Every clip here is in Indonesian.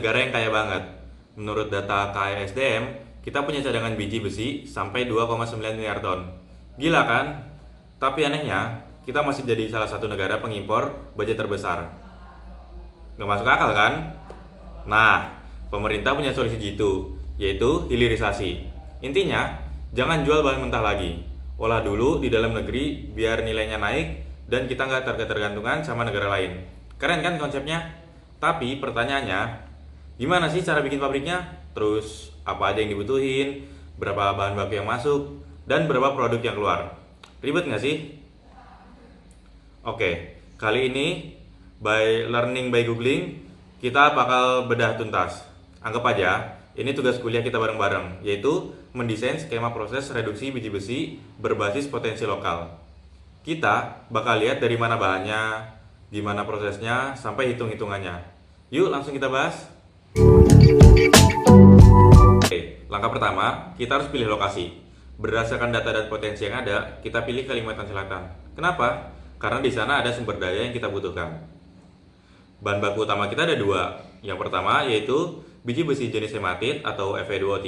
negara yang kaya banget. Menurut data KAISDM, kita punya cadangan biji besi sampai 2,9 miliar ton. Gila kan? Tapi anehnya, kita masih jadi salah satu negara pengimpor baja terbesar. Nggak masuk akal kan? Nah, pemerintah punya solusi jitu, yaitu hilirisasi. Intinya, jangan jual bahan mentah lagi. Olah dulu di dalam negeri biar nilainya naik dan kita nggak tergantungan sama negara lain. Keren kan konsepnya? Tapi pertanyaannya, gimana sih cara bikin pabriknya? Terus apa aja yang dibutuhin? Berapa bahan baku yang masuk? Dan berapa produk yang keluar? Ribet nggak sih? Oke, kali ini by learning by googling kita bakal bedah tuntas. Anggap aja ini tugas kuliah kita bareng-bareng, yaitu mendesain skema proses reduksi biji besi berbasis potensi lokal. Kita bakal lihat dari mana bahannya, gimana prosesnya, sampai hitung-hitungannya. Yuk langsung kita bahas. Oke, langkah pertama, kita harus pilih lokasi. Berdasarkan data dan potensi yang ada, kita pilih Kalimantan Selatan. Kenapa? Karena di sana ada sumber daya yang kita butuhkan. Bahan baku utama kita ada dua. Yang pertama yaitu biji besi jenis hematit atau Fe2O3.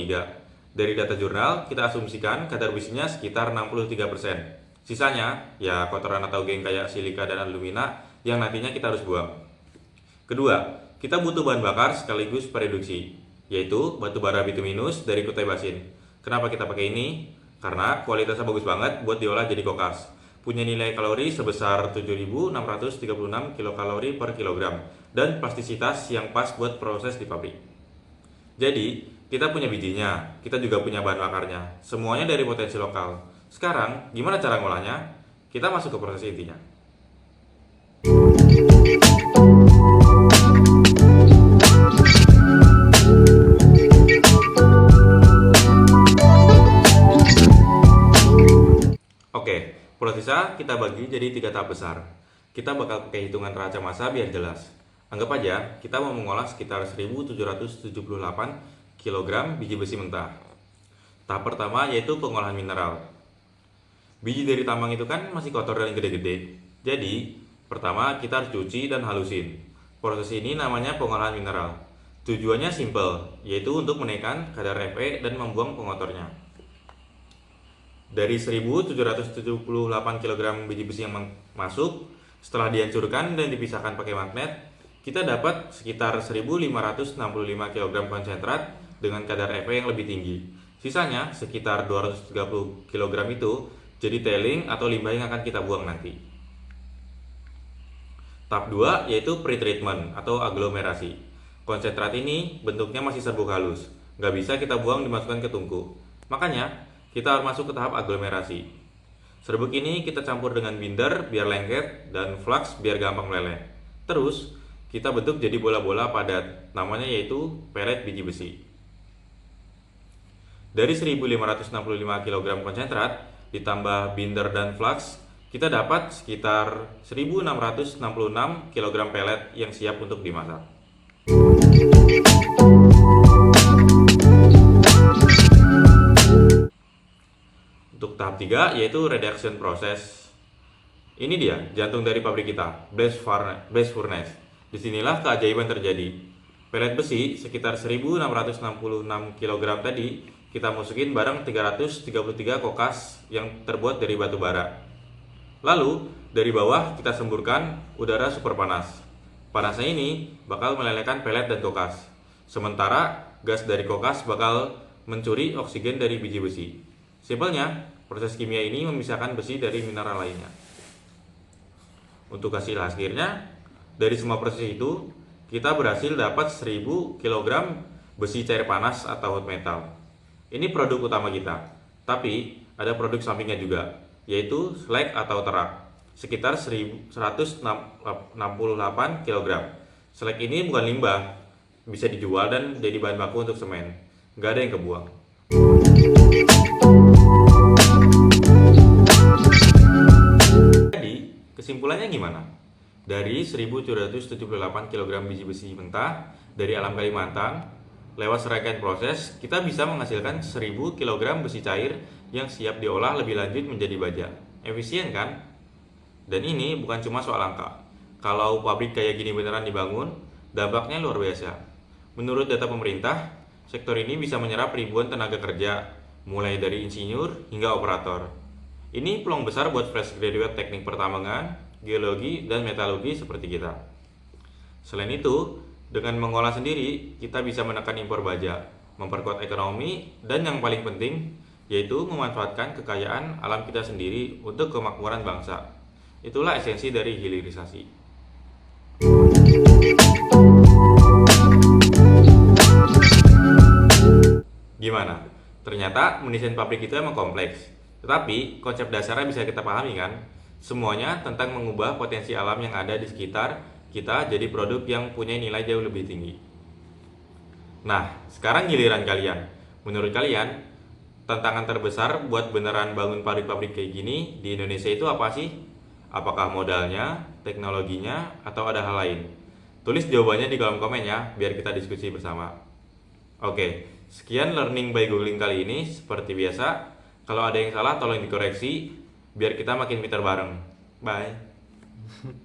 Dari data jurnal, kita asumsikan kadar besinya sekitar 63%. Sisanya, ya kotoran atau geng kayak silika dan alumina yang nantinya kita harus buang. Kedua, kita butuh bahan bakar sekaligus pereduksi, yaitu batu bara bituminus dari Kutai Basin. Kenapa kita pakai ini? Karena kualitasnya bagus banget buat diolah jadi kokas. Punya nilai kalori sebesar 7.636 kilokalori per kilogram dan plastisitas yang pas buat proses di pabrik. Jadi, kita punya bijinya, kita juga punya bahan bakarnya. Semuanya dari potensi lokal. Sekarang, gimana cara ngolahnya? Kita masuk ke proses intinya. Oke, prosesnya kita bagi jadi 3 tahap besar. Kita bakal pakai hitungan raca massa biar jelas. Anggap aja kita mau mengolah sekitar 1778 kg biji besi mentah. Tahap pertama yaitu pengolahan mineral. Biji dari tambang itu kan masih kotor dan gede-gede. Jadi, pertama kita harus cuci dan halusin. Proses ini namanya pengolahan mineral. Tujuannya simple, yaitu untuk menaikkan kadar Fe dan membuang pengotornya. Dari 1778 kg biji besi yang masuk, setelah dihancurkan dan dipisahkan pakai magnet, kita dapat sekitar 1565 kg konsentrat dengan kadar Fe yang lebih tinggi. Sisanya sekitar 230 kg itu jadi tailing atau limbah yang akan kita buang nanti. Tahap 2 yaitu pretreatment atau aglomerasi. Konsentrat ini bentuknya masih serbuk halus, nggak bisa kita buang dimasukkan ke tungku. Makanya kita harus masuk ke tahap aglomerasi. Serbuk ini kita campur dengan binder biar lengket dan flux biar gampang meleleh. Terus kita bentuk jadi bola-bola padat, namanya yaitu pelet biji besi. Dari 1565 kg konsentrat ditambah binder dan flux, kita dapat sekitar 1666 kg pelet yang siap untuk dimasak. Untuk tahap 3 yaitu reduction process. Ini dia jantung dari pabrik kita, blast furnace. Disinilah keajaiban terjadi. Pelet besi sekitar 1666 kg tadi kita masukin bareng 333 kokas yang terbuat dari batu bara. Lalu dari bawah kita semburkan udara super panas. Panasnya ini bakal melelehkan pelet dan kokas. Sementara gas dari kokas bakal mencuri oksigen dari biji besi. Simpelnya, proses kimia ini memisahkan besi dari mineral lainnya. Untuk hasil akhirnya, dari semua proses itu, kita berhasil dapat 1000 kg besi cair panas atau hot metal. Ini produk utama kita, tapi ada produk sampingnya juga, yaitu slag atau terak, sekitar 168 kg. Slag ini bukan limbah, bisa dijual dan jadi bahan baku untuk semen. Nggak ada yang kebuang. Jadi, kesimpulannya gimana? Dari 1778 kg biji besi mentah dari alam Kalimantan, lewat serangkaian proses, kita bisa menghasilkan 1000 kg besi cair yang siap diolah lebih lanjut menjadi baja. Efisien kan? Dan ini bukan cuma soal angka. Kalau pabrik kayak gini beneran dibangun, dampaknya luar biasa. Menurut data pemerintah, sektor ini bisa menyerap ribuan tenaga kerja, mulai dari insinyur hingga operator. Ini peluang besar buat fresh graduate teknik pertambangan, geologi, dan metalurgi seperti kita. Selain itu, dengan mengolah sendiri, kita bisa menekan impor baja, memperkuat ekonomi, dan yang paling penting, yaitu memanfaatkan kekayaan alam kita sendiri untuk kemakmuran bangsa. Itulah esensi dari hilirisasi. Gimana? Ternyata mendesain pabrik itu emang kompleks. Tetapi konsep dasarnya bisa kita pahami kan? Semuanya tentang mengubah potensi alam yang ada di sekitar kita jadi produk yang punya nilai jauh lebih tinggi. Nah, sekarang giliran kalian. Menurut kalian, tantangan terbesar buat beneran bangun pabrik-pabrik kayak gini di Indonesia itu apa sih? Apakah modalnya, teknologinya, atau ada hal lain? Tulis jawabannya di kolom komen ya, biar kita diskusi bersama. Oke, sekian learning by googling kali ini. Seperti biasa, kalau ada yang salah tolong dikoreksi biar kita makin pintar bareng. Bye.